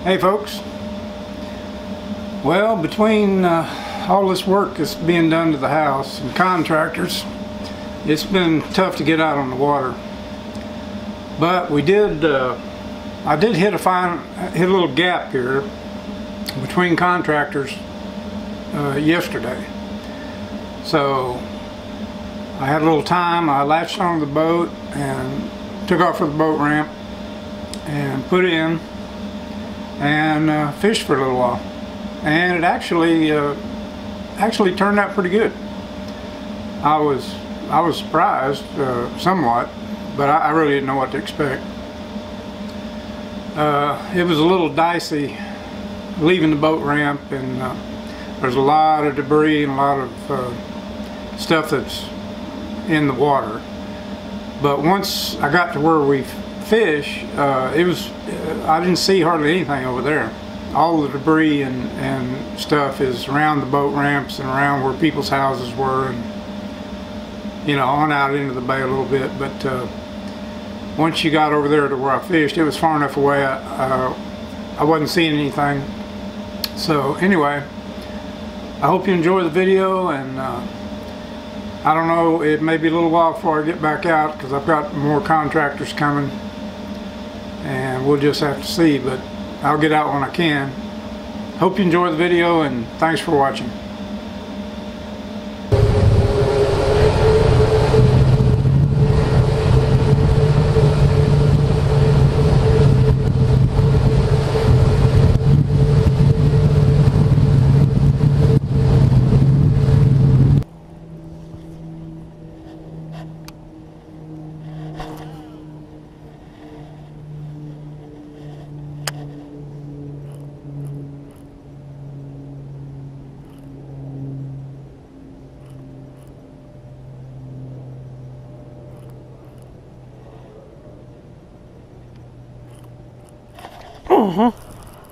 Hey folks, well, between all this work that's being done to the house and contractors, it's been tough to get out on the water. But we did, I did hit a little gap here between contractors yesterday. So I had a little time. I latched onto the boat and took off for the boat ramp and put in and fished for a little while, and it actually turned out pretty good. I was surprised somewhat, but I really didn't know what to expect. It was a little dicey leaving the boat ramp, and there's a lot of debris and a lot of stuff that's in the water. But once I got to where we fish, I didn't see hardly anything over there. All the debris and stuff is around the boat ramps and around where people's houses were, and you know, on out into the bay a little bit. But once you got over there to where I fished, it was far enough away I wasn't seeing anything. So anyway, I hope you enjoy the video, and I don't know, it may be a little while before I get back out because I've got more contractors coming, and we'll just have to see, but I'll get out when I can. Hope you enjoy the video, and thanks for watching.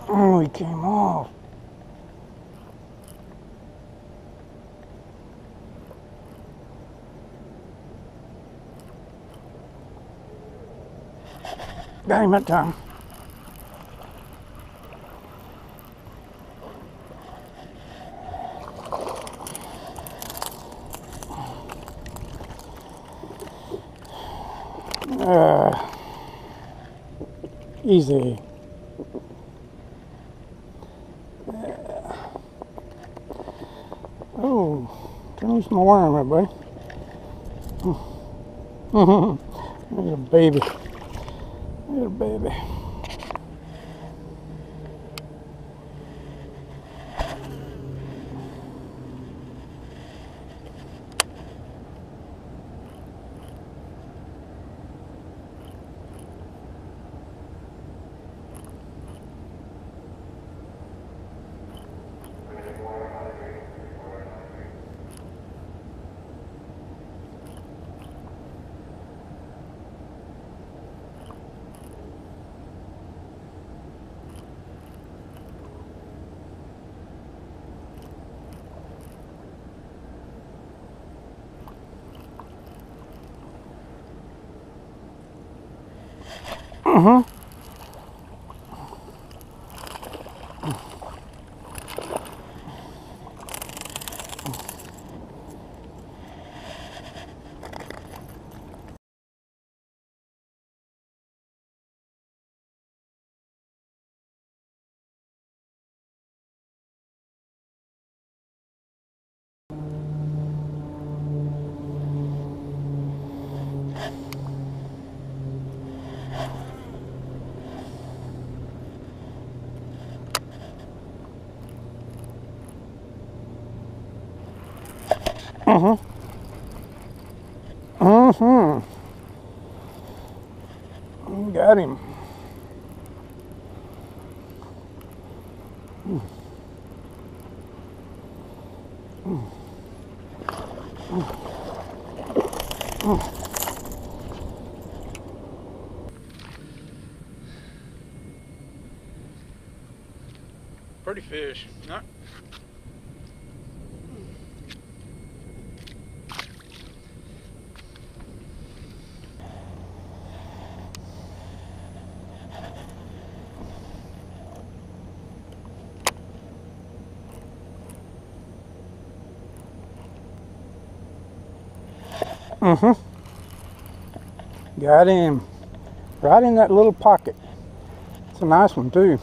Oh, he came off. Got him that time. Easy. Oh, turn loose my worm there, buddy. There's a baby. There's a baby. Got him. Pretty fish, not. Got him right in that little pocket. It's a nice one too.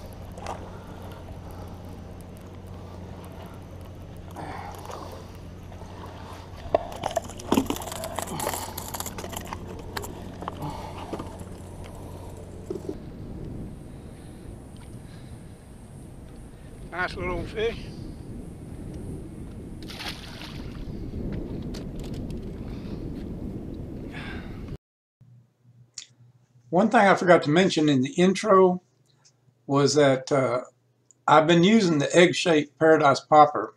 Nice little fish. One thing I forgot to mention in the intro was that I've been using the egg-shaped Paradise Popper,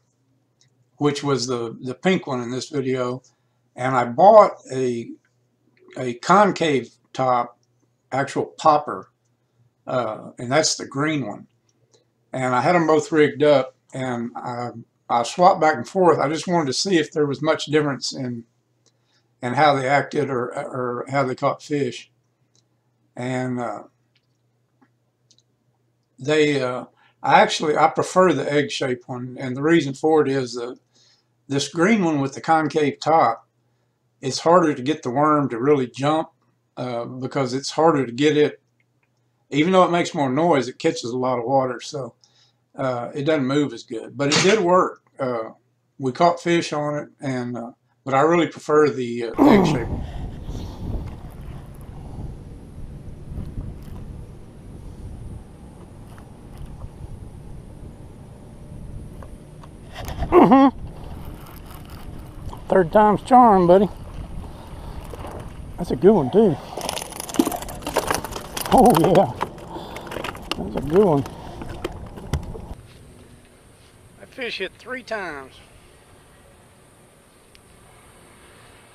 which was the pink one in this video, and I bought a concave top actual popper, and that's the green one. And I had them both rigged up, and I swapped back and forth. I just wanted to see if there was much difference in how they acted or how they caught fish. And I prefer the egg-shaped one, and the reason for it is this green one with the concave top, it's harder to get the worm to really jump because it's harder to get it. Even though it makes more noise, it catches a lot of water, so it doesn't move as good. But it did work. We caught fish on it, and but I really prefer the egg-shaped one. Third time's charm, buddy. That's a good one too. Oh yeah, that's a good one. That fish hit 3 times.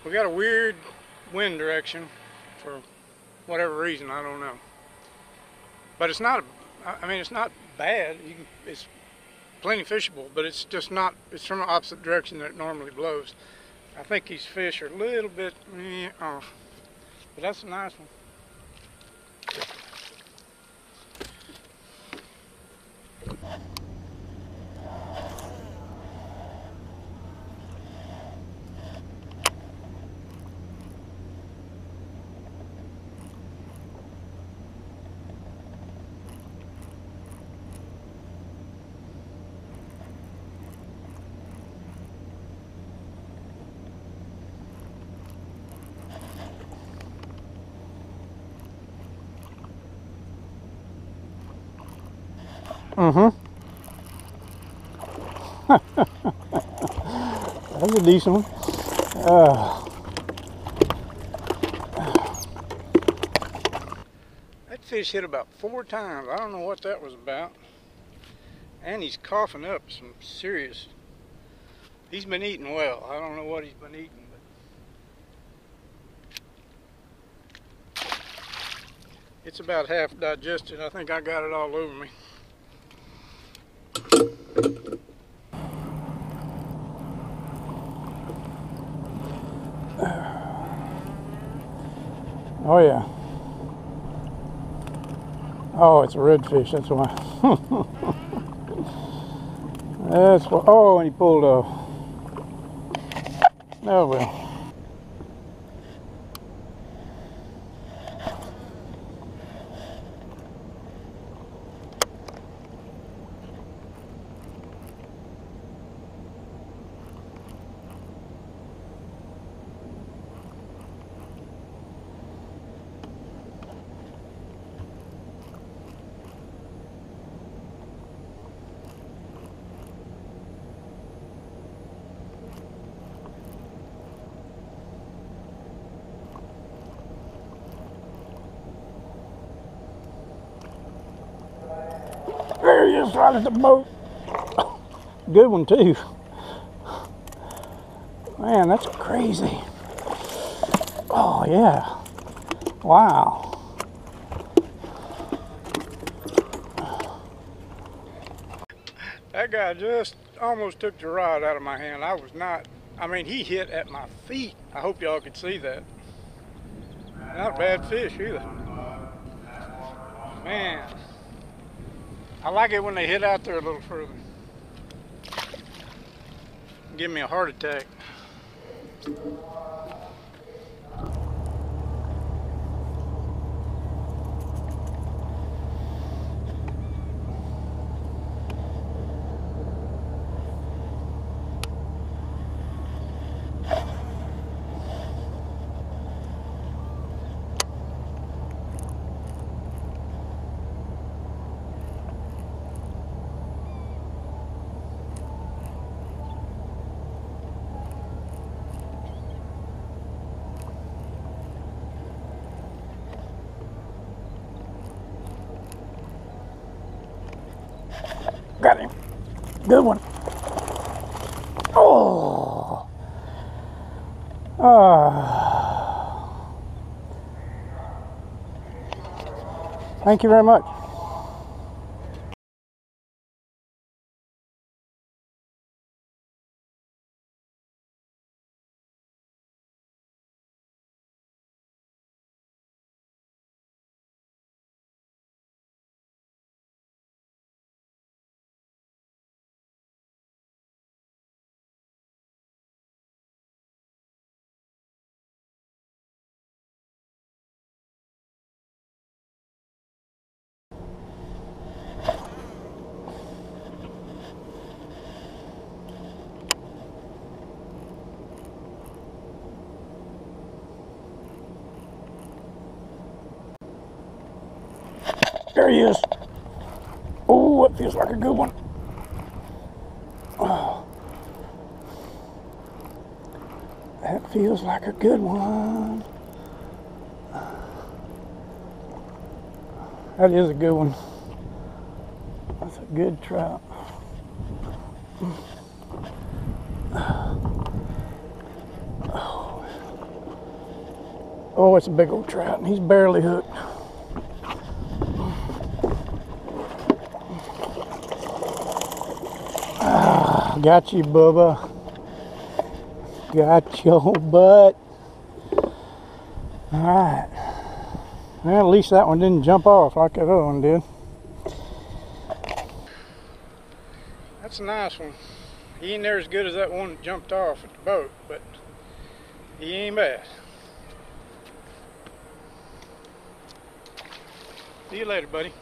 We got a weird wind direction for whatever reason, I don't know. But it's not, I mean, it's not bad. It's plenty fishable, but it's just not, it's from the opposite direction that it normally blows. I think these fish are a little bit off, but that's a nice one. That's a decent one. That fish hit about 4 times. I don't know what that was about. And he's coughing up some serious. He's been eating well. I don't know what he's been eating, but it's about half digested. I think I got it all over me. Oh yeah. Oh, it's a redfish, that's why. That's why. Oh, and he pulled off. Oh well. There he is, right at the boat. Good one too. Man, that's crazy. Oh yeah. Wow. That guy just almost took the rod out of my hand. I was not, I mean, he hit at my feet. I hope y'all could see that. Not a bad fish either. Man. I like it when they hit out there a little further. Give me a heart attack. Good one. Oh. Thank you very much. There he is. Oh, it feels like a good one. Oh, that feels like a good one. That is a good one. That's a good trout. Oh, it's a big old trout, and he's barely hooked. Ah, got you, Bubba. Got your butt. Alright. Well, at least that one didn't jump off like that other one did. That's a nice one. He ain't near as good as that one that jumped off at the boat, but he ain't bad. See you later, buddy.